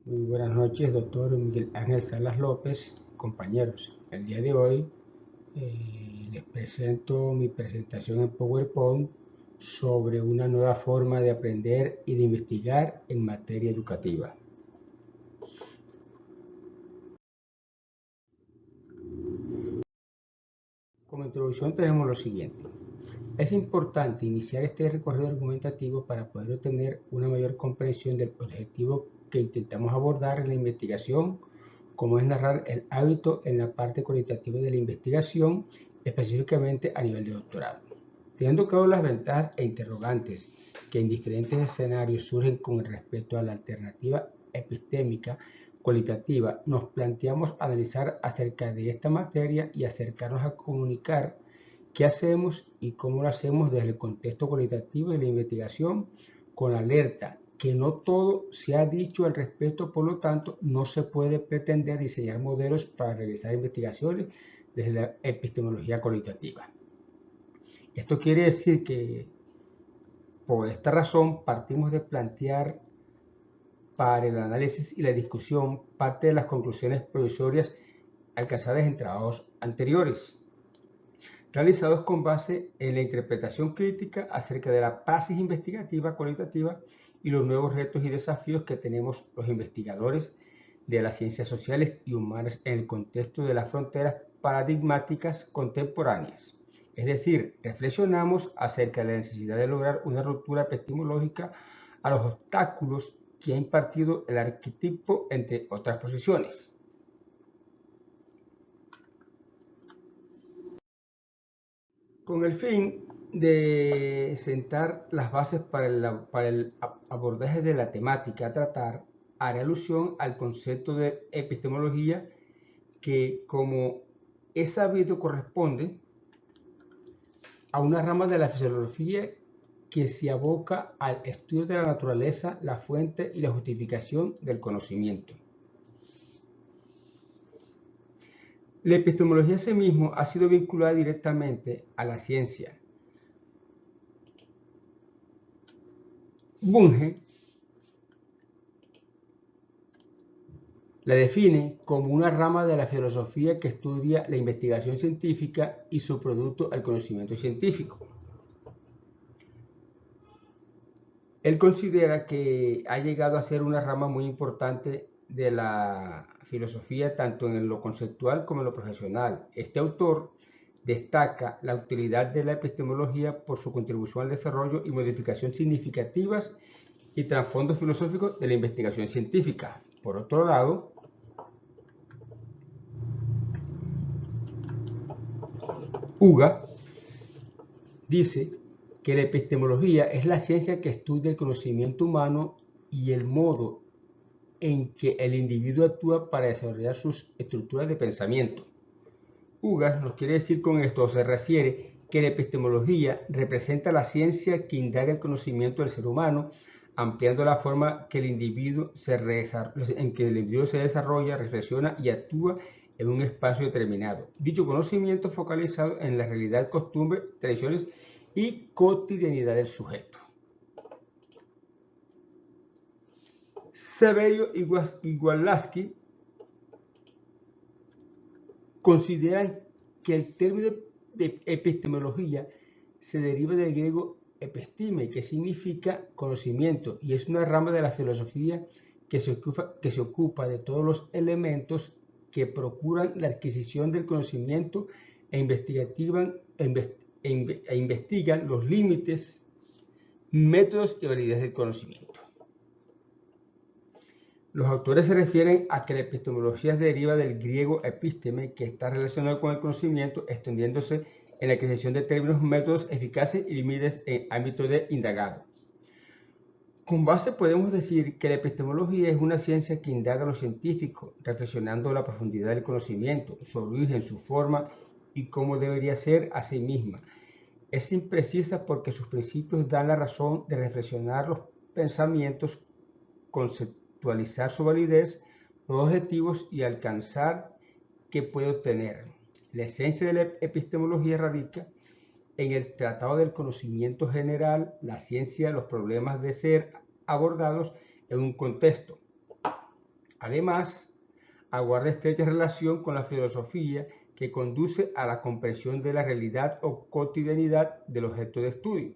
Muy buenas noches, doctor Miguel Ángel Salas López, compañeros. El día de hoy les presento mi presentación en PowerPoint sobre una nueva forma de aprender y de investigar en materia educativa. Como introducción tenemos lo siguiente. Es importante iniciar este recorrido argumentativo para poder obtener una mayor comprensión del objetivo que intentamos abordar en la investigación, como es narrar el hábito en la parte cualitativa de la investigación, específicamente a nivel de doctorado. Teniendo claro las ventajas e interrogantes que en diferentes escenarios surgen con respecto a la alternativa epistémica cualitativa, nos planteamos analizar acerca de esta materia y acercarnos a comunicar qué hacemos y cómo lo hacemos desde el contexto cualitativo de la investigación, con alerta que no todo se ha dicho al respecto, por lo tanto, no se puede pretender diseñar modelos para realizar investigaciones desde la epistemología cualitativa. Esto quiere decir que, por esta razón, partimos de plantear para el análisis y la discusión parte de las conclusiones provisorias alcanzadas en trabajos anteriores, realizados con base en la interpretación crítica acerca de la praxis investigativa cualitativa y los nuevos retos y desafíos que tenemos los investigadores de las ciencias sociales y humanas en el contexto de las fronteras paradigmáticas contemporáneas. Es decir, reflexionamos acerca de la necesidad de lograr una ruptura epistemológica a los obstáculos que ha impartido el arquetipo, entre otras posiciones. Con el fin de sentar las bases para el abordaje de la temática a tratar, haré alusión al concepto de epistemología que, como es sabido, corresponde a una rama de la filosofía que se aboca al estudio de la naturaleza, la fuente y la justificación del conocimiento. La epistemología en sí mismo ha sido vinculada directamente a la ciencia. Bunge la define como una rama de la filosofía que estudia la investigación científica y su producto al conocimiento científico. Él considera que ha llegado a ser una rama muy importante de la filosofía, tanto en lo conceptual como en lo profesional. Este autor destaca la utilidad de la epistemología por su contribución al desarrollo y modificación significativas y trasfondos filosóficos de la investigación científica. Por otro lado, Uga dice que la epistemología es la ciencia que estudia el conocimiento humano y el modo en que el individuo actúa para desarrollar sus estructuras de pensamiento. Ugas nos quiere decir con esto, se refiere que la epistemología representa la ciencia que indaga el conocimiento del ser humano, ampliando la forma que en que el individuo se desarrolla, reflexiona y actúa en un espacio determinado. Dicho conocimiento focalizado en la realidad, costumbres, tradiciones y cotidianidad del sujeto. Severio y Walaski consideran que el término de epistemología se deriva del griego episteme, que significa conocimiento, y es una rama de la filosofía que se ocupa de todos los elementos que procuran la adquisición del conocimiento e investigan los límites, métodos y validez del conocimiento. Los autores se refieren a que la epistemología deriva del griego episteme, que está relacionado con el conocimiento, extendiéndose en la adquisición de términos, métodos eficaces y límites en ámbito de indagado. Con base podemos decir que la epistemología es una ciencia que indaga lo científico, reflexionando la profundidad del conocimiento, su origen, su forma y cómo debería ser a sí misma. Es imprecisa porque sus principios dan la razón de reflexionar los pensamientos, conceptualizar su validez, los objetivos y alcanzar que puede obtener. La esencia de la epistemología radica en el tratado del conocimiento general, la ciencia, los problemas de ser abordados en un contexto. Además, guarda estrecha relación con la filosofía que conduce a la comprensión de la realidad o cotidianidad del objeto de estudio.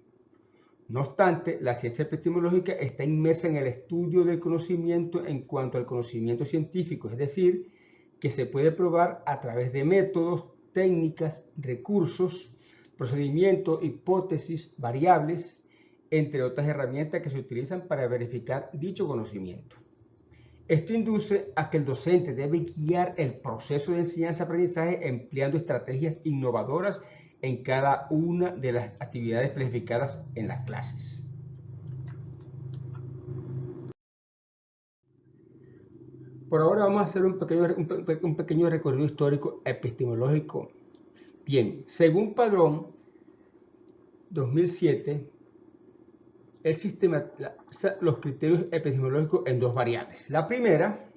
No obstante, la ciencia epistemológica está inmersa en el estudio del conocimiento en cuanto al conocimiento científico, es decir, que se puede probar a través de métodos, técnicas, recursos, procedimientos, hipótesis, variables, entre otras herramientas que se utilizan para verificar dicho conocimiento. Esto induce a que el docente debe guiar el proceso de enseñanza-aprendizaje empleando estrategias innovadoras en cada una de las actividades planificadas en las clases. Por ahora vamos a hacer un pequeño recorrido histórico epistemológico. Bien, según Padrón 2007, el sistema los criterios epistemológicos en dos variables. La primera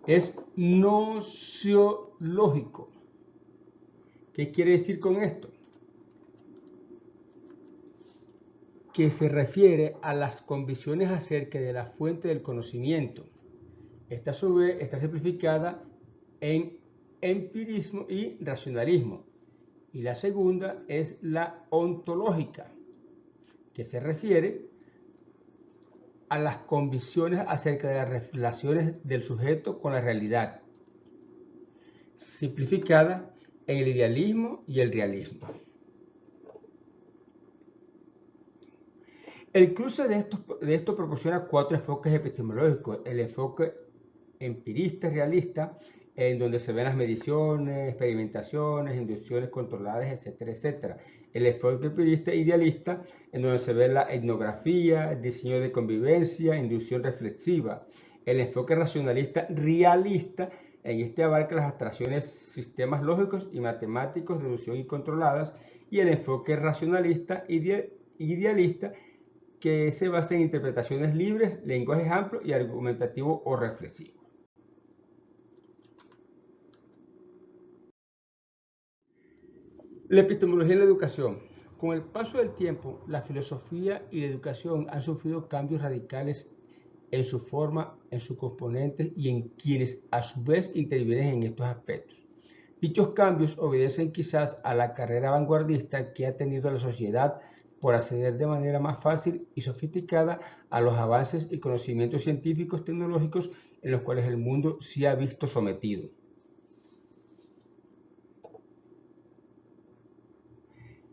es nociológico. ¿Qué quiere decir con esto? Que se refiere a las convicciones acerca de la fuente del conocimiento. Esta a su vez está simplificada en empirismo y racionalismo. Y la segunda es la ontológica, que se refiere a las convicciones acerca de las relaciones del sujeto con la realidad, simplificada en el idealismo y el realismo. El cruce de esto proporciona cuatro enfoques epistemológicos. El enfoque empirista, realista, en donde se ven las mediciones, experimentaciones, inducciones controladas, etcétera, etcétera. El enfoque empirista idealista, en donde se ve la etnografía, el diseño de convivencia, inducción reflexiva. El enfoque racionalista realista, en este abarca las abstracciones, sistemas lógicos y matemáticos, deducción y controladas. Y el enfoque racionalista idealista, que se basa en interpretaciones libres, lenguajes amplios y argumentativo o reflexivo. La epistemología en la educación. Con el paso del tiempo, la filosofía y la educación han sufrido cambios radicales en su forma, en sus componentes y en quienes a su vez intervienen en estos aspectos. Dichos cambios obedecen quizás a la carrera vanguardista que ha tenido la sociedad por acceder de manera más fácil y sofisticada a los avances y conocimientos científicos tecnológicos en los cuales el mundo se ha visto sometido.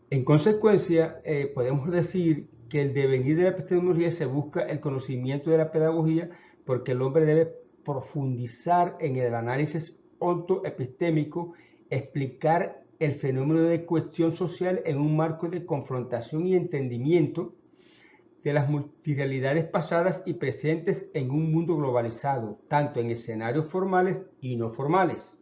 En consecuencia, podemos decir que el devenir de la epistemología se busca el conocimiento de la pedagogía porque el hombre debe profundizar en el análisis ontoepistémico, explicar el fenómeno de cuestión social en un marco de confrontación y entendimiento de las multirealidades pasadas y presentes en un mundo globalizado, tanto en escenarios formales y no formales,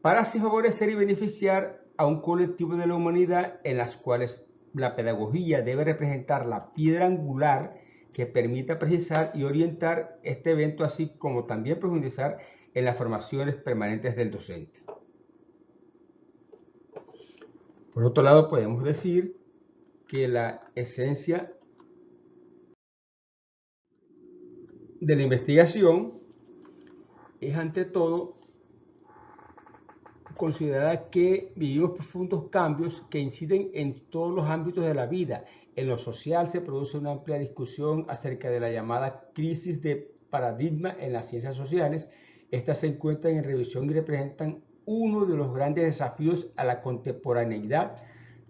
para así favorecer y beneficiar a un colectivo de la humanidad en las cuales la pedagogía debe representar la piedra angular que permita precisar y orientar este evento, así como también profundizar en las formaciones permanentes del docente. Por otro lado, podemos decir que la esencia de la investigación es ante todo considerar que vivimos profundos cambios que inciden en todos los ámbitos de la vida. En lo social se produce una amplia discusión acerca de la llamada crisis de paradigma en las ciencias sociales. Estas se encuentran en revisión y representan uno de los grandes desafíos a la contemporaneidad,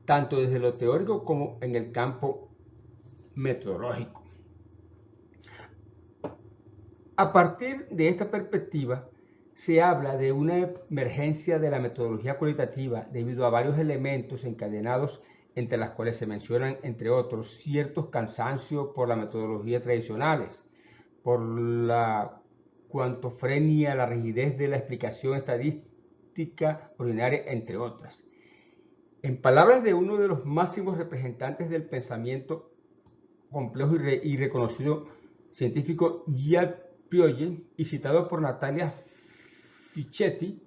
tanto desde lo teórico como en el campo metodológico. A partir de esta perspectiva, se habla de una emergencia de la metodología cualitativa debido a varios elementos encadenados, entre las cuales se mencionan, entre otros, ciertos cansancios por la metodología tradicionales, por la cuantofrenia, la rigidez de la explicación estadística ordinaria, entre otras. En palabras de uno de los máximos representantes del pensamiento complejo y reconocido científico, Jean Piaget, y citado por Natalia Fischetti,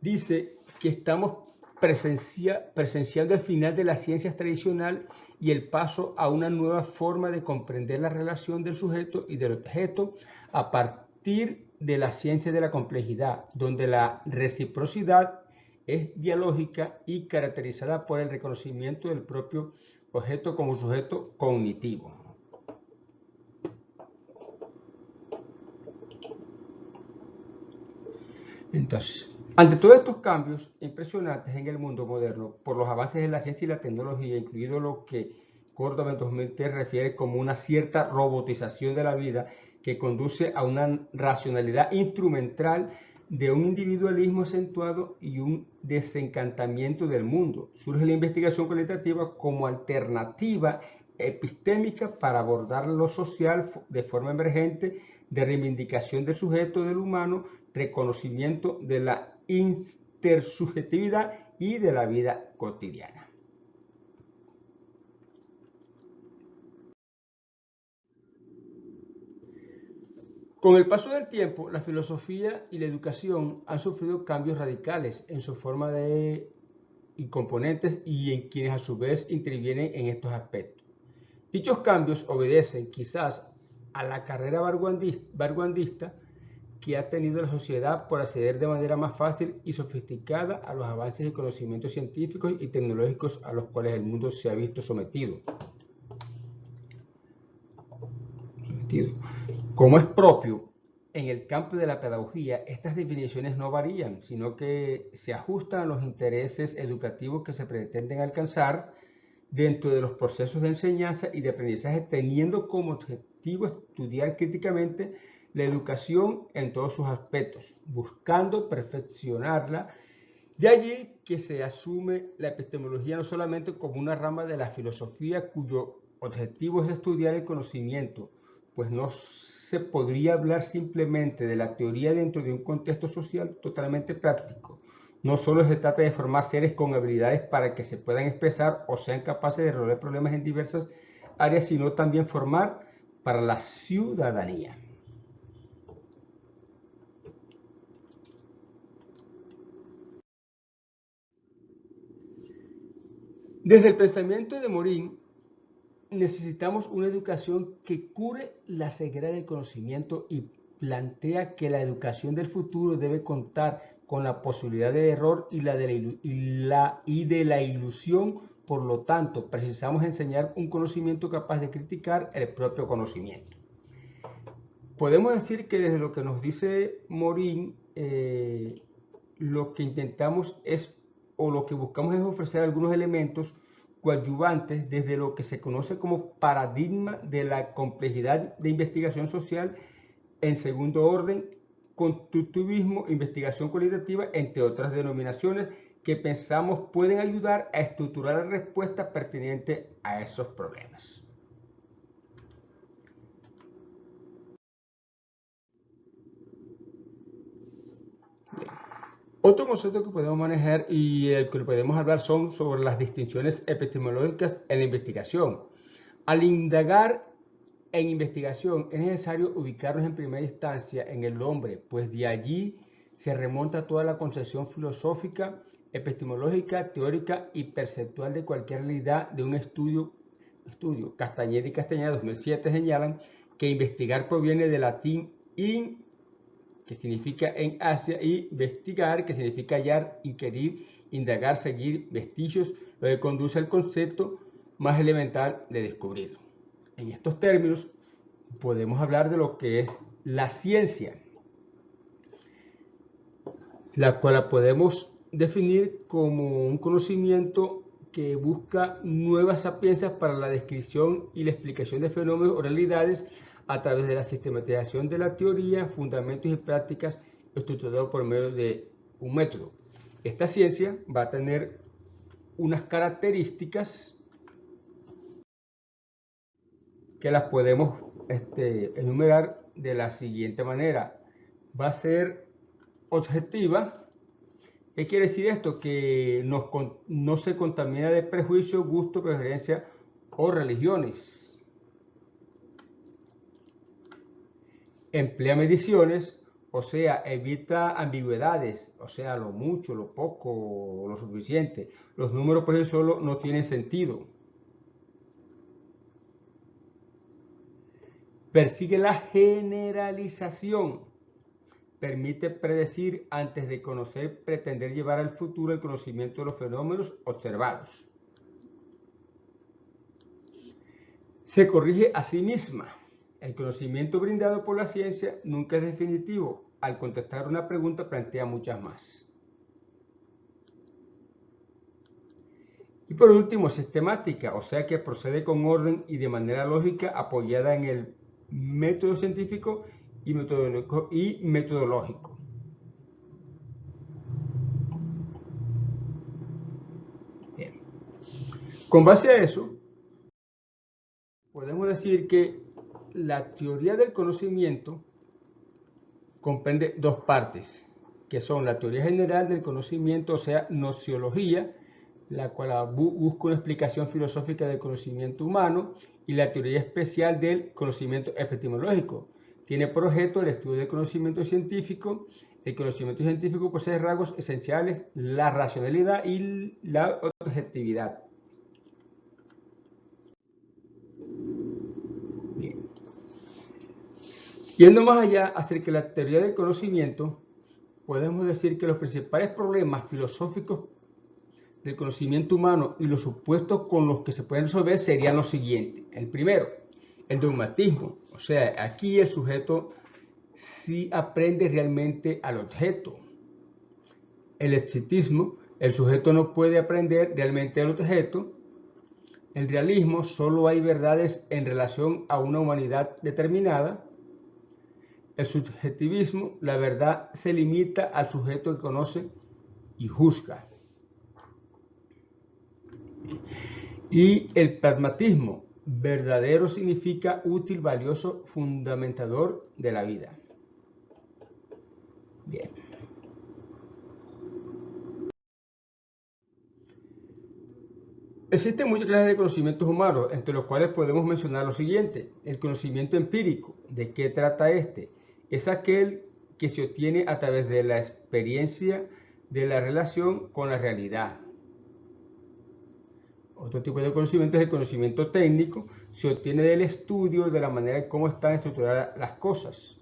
dice que estamos presenciando el final de las ciencias tradicionales y el paso a una nueva forma de comprender la relación del sujeto y del objeto a partir de la ciencia de la complejidad, donde la reciprocidad es dialógica y caracterizada por el reconocimiento del propio objeto como sujeto cognitivo. Entonces, ante todos estos cambios impresionantes en el mundo moderno, por los avances en la ciencia y la tecnología, incluido lo que Córdoba en 2003 refiere como una cierta robotización de la vida que conduce a una racionalidad instrumental de un individualismo acentuado y un desencantamiento del mundo, surge la investigación cualitativa como alternativa epistémica para abordar lo social de forma emergente, de reivindicación del sujeto del humano, reconocimiento de la intersubjetividad y de la vida cotidiana. Con el paso del tiempo, la filosofía y la educación han sufrido cambios radicales en su forma y componentes y en quienes a su vez intervienen en estos aspectos. Dichos cambios obedecen quizás a la carrera vanguardista que ha tenido la sociedad por acceder de manera más fácil y sofisticada a los avances y conocimientos científicos y tecnológicos a los cuales el mundo se ha visto sometido. Como es propio en el campo de la pedagogía, estas definiciones no varían, sino que se ajustan a los intereses educativos que se pretenden alcanzar dentro de los procesos de enseñanza y de aprendizaje, teniendo como objetivo estudiar críticamente la educación en todos sus aspectos, buscando perfeccionarla. De allí que se asume la epistemología no solamente como una rama de la filosofía cuyo objetivo es estudiar el conocimiento, pues no se podría hablar simplemente de la teoría dentro de un contexto social totalmente práctico. No solo se trata de formar seres con habilidades para que se puedan expresar o sean capaces de resolver problemas en diversas áreas, sino también formar para la ciudadanía. Desde el pensamiento de Morín, necesitamos una educación que cure la ceguera del conocimiento y plantea que la educación del futuro debe contar con la posibilidad de error y de la ilusión. Por lo tanto, precisamos enseñar un conocimiento capaz de criticar el propio conocimiento. Podemos decir que desde lo que nos dice Morín, lo que intentamos es, o lo que buscamos es ofrecer algunos elementos coadyuvantes desde lo que se conoce como paradigma de la complejidad de investigación social en segundo orden, constructivismo, investigación cualitativa, entre otras denominaciones que pensamos pueden ayudar a estructurar la respuesta pertinente a esos problemas. Otro concepto que podemos manejar y el que podemos hablar son sobre las distinciones epistemológicas en la investigación. Al indagar en investigación es necesario ubicarnos en primera instancia en el hombre, pues de allí se remonta toda la concepción filosófica, epistemológica, teórica y perceptual de cualquier realidad de un estudio. Castañeda y Castañeda 2007 señalan que investigar proviene del latín in, que significa en Asia, y investigar, que significa hallar, inquirir, indagar, seguir vestigios, lo que conduce al concepto más elemental de descubrir. En estos términos podemos hablar de lo que es la ciencia, la cual la podemos definir como un conocimiento que busca nuevas sapiencias para la descripción y la explicación de fenómenos o realidades a través de la sistematización de la teoría, fundamentos y prácticas estructurados por medio de un método. Esta ciencia va a tener unas características que las podemos enumerar de la siguiente manera. Va a ser objetiva. ¿Qué quiere decir esto? Que no se contamina de prejuicios, gusto, preferencia o religiones. Emplea mediciones, o sea, evita ambigüedades, o sea, lo mucho, lo poco, lo suficiente. Los números por sí solos no tienen sentido. Persigue la generalización. Permite predecir antes de conocer, pretender llevar al futuro el conocimiento de los fenómenos observados. Se corrige a sí misma. El conocimiento brindado por la ciencia nunca es definitivo. Al contestar una pregunta plantea muchas más. Y por último, sistemática, o sea que procede con orden y de manera lógica apoyada en el método científico y metodológico. Bien. Con base a eso, podemos decir que la teoría del conocimiento comprende dos partes, que son la teoría general del conocimiento, o sea, nociología, la cual busca una explicación filosófica del conocimiento humano, y la teoría especial del conocimiento epistemológico. Tiene por objeto el estudio del conocimiento científico. El conocimiento científico posee rasgos esenciales: la racionalidad y la objetividad. Bien. Yendo más allá acerca de la teoría del conocimiento, podemos decir que los principales problemas filosóficos del conocimiento humano y los supuestos con los que se pueden resolver serían los siguientes. El primero, el dogmatismo. O sea, aquí el sujeto sí aprende realmente al objeto. El escepticismo, el sujeto no puede aprender realmente al objeto. El realismo, solo hay verdades en relación a una humanidad determinada. El subjetivismo, la verdad se limita al sujeto que conoce y juzga. Y el pragmatismo, verdadero significa útil, valioso, fundamentador de la vida. Bien. Existen muchas clases de conocimientos humanos, entre los cuales podemos mencionar lo siguiente. El conocimiento empírico. ¿De qué trata este? Es aquel que se obtiene a través de la experiencia de la relación con la realidad. Otro tipo de conocimiento es el conocimiento técnico. Se obtiene del estudio de la manera en cómo están estructuradas las cosas.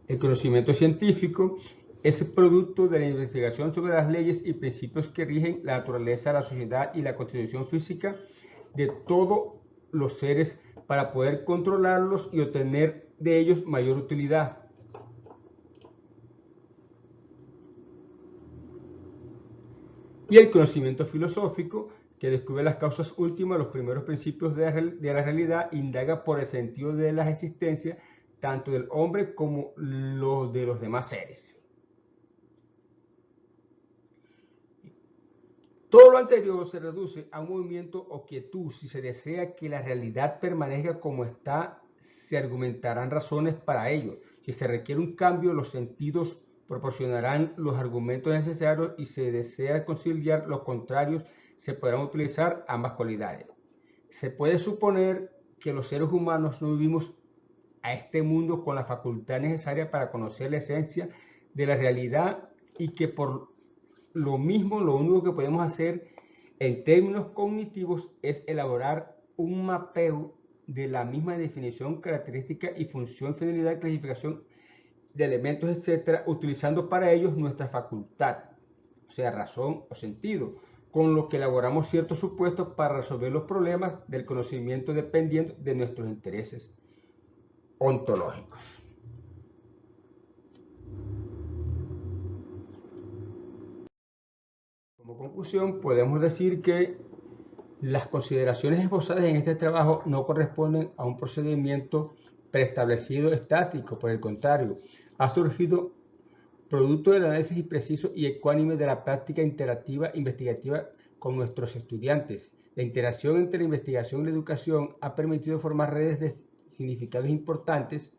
El conocimiento científico es producto de la investigación sobre las leyes y principios que rigen la naturaleza, la sociedad y la constitución física de todos los seres para poder controlarlos y obtener de ellos mayor utilidad. Y el conocimiento filosófico, que descubre las causas últimas, los primeros principios de la realidad, indaga por el sentido de la existencia tanto del hombre como lo de los demás seres. Todo lo anterior se reduce a un movimiento o quietud. Si se desea que la realidad permanezca como está, se argumentarán razones para ello. Si se requiere un cambio, los sentidos proporcionarán los argumentos necesarios, y si se desea conciliar los contrarios, se podrán utilizar ambas cualidades. Se puede suponer que los seres humanos no vivimos a este mundo con la facultad necesaria para conocer la esencia de la realidad, y que por lo mismo, lo único que podemos hacer en términos cognitivos es elaborar un mapeo de la misma definición, característica y función, finalidad, clasificación de elementos, etc., utilizando para ellos nuestra facultad, o sea, razón o sentido, con lo que elaboramos ciertos supuestos para resolver los problemas del conocimiento dependiendo de nuestros intereses ontológicos. Como conclusión, podemos decir que las consideraciones esbozadas en este trabajo no corresponden a un procedimiento preestablecido estático. Por el contrario, ha surgido producto del análisis preciso y ecuánime de la práctica interactiva investigativa con nuestros estudiantes. La interacción entre la investigación y la educación ha permitido formar redes de significados importantes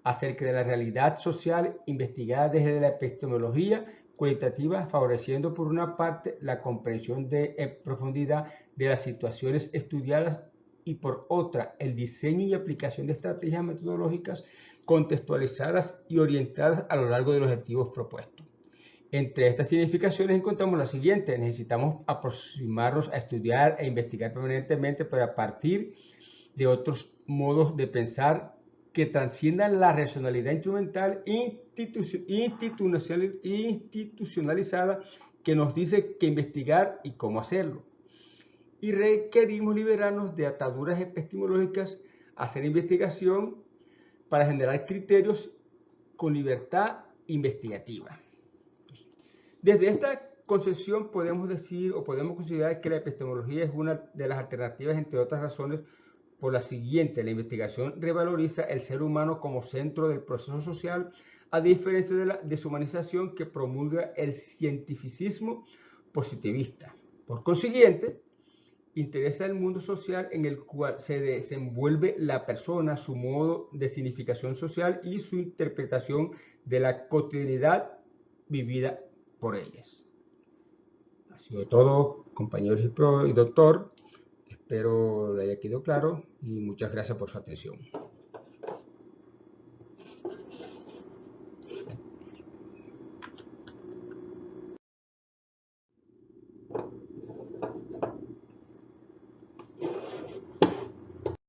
acerca de la realidad social investigada desde la epistemología cualitativa, favoreciendo por una parte la comprensión en profundidad de las situaciones estudiadas, y por otra el diseño y aplicación de estrategias metodológicas contextualizadas y orientadas a lo largo de los objetivos propuestos. Entre estas significaciones encontramos la siguiente: necesitamos aproximarnos a estudiar e investigar permanentemente para partir de otros modos de pensar que trasciendan la racionalidad instrumental institucionalizada que nos dice qué investigar y cómo hacerlo. Y requerimos liberarnos de ataduras epistemológicas, hacer investigación para generar criterios con libertad investigativa. Desde esta concepción podemos decir o podemos considerar que la epistemología es una de las alternativas, entre otras razones, por la siguiente: la investigación revaloriza el ser humano como centro del proceso social, a diferencia de la deshumanización que promulga el cientificismo positivista. Por consiguiente, interesa el mundo social en el cual se desenvuelve la persona, su modo de significación social y su interpretación de la cotidianidad vivida por ellas. Ha sido todo, compañeros y doctor. Espero le haya quedado claro y muchas gracias por su atención.